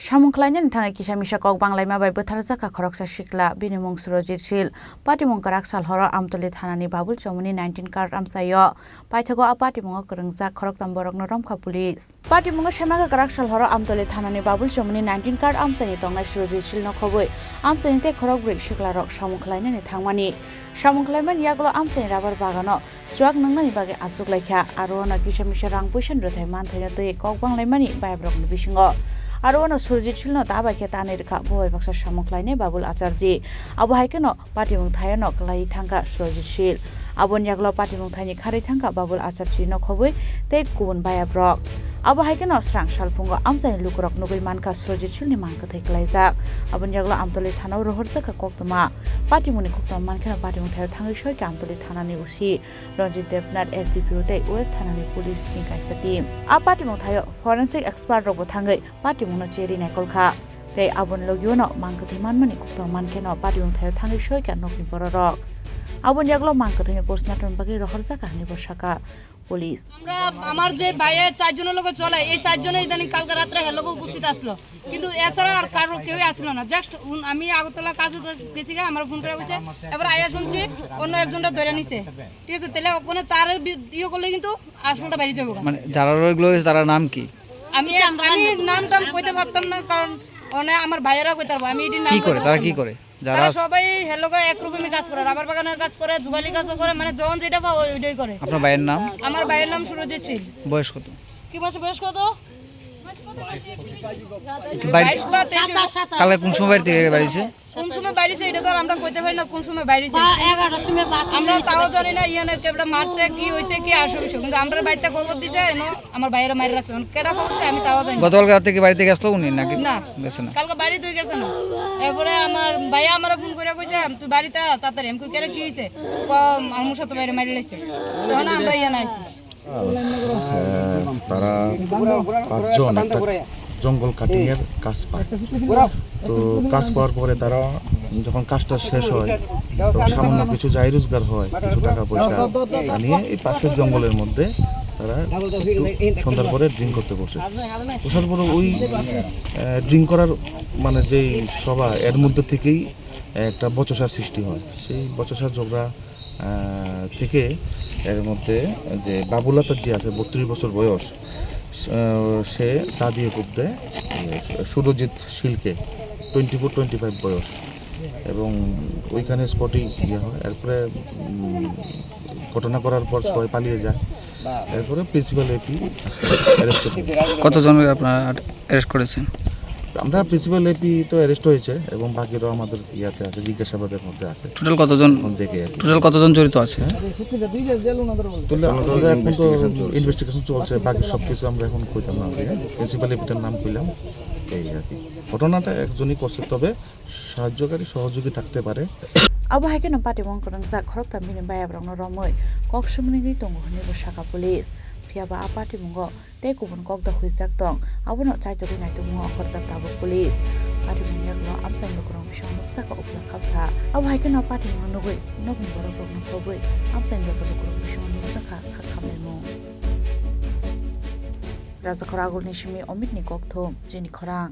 Samungklainen thang kisa misa kok banglaima bai bothar jaka khoroksa sikla binimung Surojit Sil patimung karak salhoro amtoli thanani babul chomuni 19 card amsayo paithago apatimung korongja khoroktam borokno romkha police patimung semaga karak salhoro amtoli thanani babul chomuni 19 card amsani tongnai Surojit Sil no khoboi amsani te khorok brek sikla rok samungklainen thangmani samungklaiman yaglo amsani rabar bagano chuak nangnani bage asuk laikha aro na kisa misa rang poisan rothai man thaina tei kok banglaimani bai brok ni bisingo aro ono Surojit Sil no dabai ke tane rekha boi baksa samungklaine babul acharji abo haike no patimung thayo no klai thangka Surojit Sil abon yaglo patimung thaini khari thangka babul acharji no khoboi tei kubun baya brok abo haike no srang salpungo amsani lukurok nugui manka Surojit Sil ni manka thai klaijak abon yaglo amtoli thanao rohorjaka koktoma patimuni koktoma mankhana patimung thayo thangai soika amtoli thanani usi Ranjit Debnath SDPO tei West thanani police ni kaisa team a patimung thayo forensic expert rok bo thangai patimung no cheri nai kolkha tei abon logio no manka thai manmani koktoma mankhana patimung thayo thangai soika nokni borok abon yaglo manka thai postmortem bagi rohorjaka ni bosaka police আমার যে ভাইয়ে চারজনের লোক চলে এই চারজনে ইদানিং কালকে রাত্রে হের লোক উপস্থিত আসলো কিন্তু এছাড়া আর কারো কেউই আসলো না জাস্ট আমি আগরতলা কাজে গেছি আমার ফোন করে বলছে এবার আয়া শুনছি অন্য একজনটা ধরে নিছে ঠিক আছে তাহলে ওখানে তার ইয়ে করলে কিন্তু আসলটা বাইরে যাবে মানে যারা লোক তার নাম কি আমি নামটা কইতে পারতাম না কারণ আমার ভাইয়েরা কইতে পারবো আমি এটির নাম কি করে তারা কি করে যারা সবাই হেলোকে একরকমই কাজ করে রাবার বাগানের কাজ করে জুগালি কাজও করে মানে যখন যেটা পাও ওইটাই করে আপনার ভাইয়ের নাম আমার ভাইয়ের নাম সুরজিৎ ছিল বয়স কত কি বয়স কত কালকে কোন সময় থেকে বাড়িছে কোন সময় বাইরেছে এটা তো আমরা কইতে পারি না কোন সময় বাইরেছে 11টার সময় আমরা তাও জানি না ইয়ানে কেবড়া মারছে কি হইছে কি আসল বিষয় কিন্তু আমরা বাইতে খবর দিছে আমার বাইরে মারি রাখছে কেডা খবরছে আমি তাও জানি গতকাল রাত থেকে বাড়ি থেকে আসলো উনি নাকি না গেছে না কালকে বাড়ি তুই গেছে না এরপরে আমার ভাইয়া আমারে ফোন করে কইছে তুই বাড়িতে তাড়াতাড়ি আমি কই কেডা কি হইছে আমার সাথে বাইরে মারি লাইছে তখন আমরা ইয়ানে আইছি তারা পাঁচজন একটা জঙ্গল কাটিং এর কাজ পায় তো কাজ পাওয়ার পরে তারা যখন কাজটা শেষ হয় তো সামান্য কিছু যাই রোজগার হয় কিছু টাকা পয়সা নিয়ে এই পাশের জঙ্গলের মধ্যে তারা সন্ধ্যার পরে ড্রিঙ্ক করতে বসে বসার পরে ওই ড্রিঙ্ক করার মানে যেই সভা এর মধ্যে থেকেই একটা বচসার সৃষ্টি হয় সেই বচসার ঝগড়া থেকে এর মধ্যে যে বাবুল আচার্য আছে 32 বছর বয়স সে তা দিয়ে খুব দেয় সুরজিৎ শিলকে 24-25 বয়স এবং ওইখানে স্পটেই ইয়ে হয় এরপরে ঘটনা করার পর সবাই পালিয়ে যায় এরপরে প্রিন্সিপাল এপি অ্যারেস্ট কতজন আপনারা অ্যারেস্ট করেছেন আমরা প্রিন্সিপাল এপি তো অ্যারেস্ট হয়েছে এবং বাকিরাও আমাদের ইয়াতে আছে জিজ্ঞাসাবাদের মধ্যে আছে টোটাল কতজন জড়িত আছে ইনভেস্টিগেশন চলছে বাকি সব কিছু আমরা এখন কইতাম না প্রিন্সিপাল এপিটার নাম কইলাম এই আর কি ঘটনাটা একজনই করছে তবে সাহায্যকারী সহযোগী থাকতে পারে abo haike no patimung korongsa khorokta mini bayabrok no romoi kok sumni gi tongo honi bosaka police phiaba apatimungo tei kubun kok da huijak tong abono chaitori nai tongo khorjak tabo police patimung yaklo amsai lokrong bishong noksaka upla khapra abo haike no patimung nugui nokni borok rok no khoboi amsai joto lokrong bishong noksaka khakhamemo Raja Khoragul Nishimi Omit ni kok thom jini khorang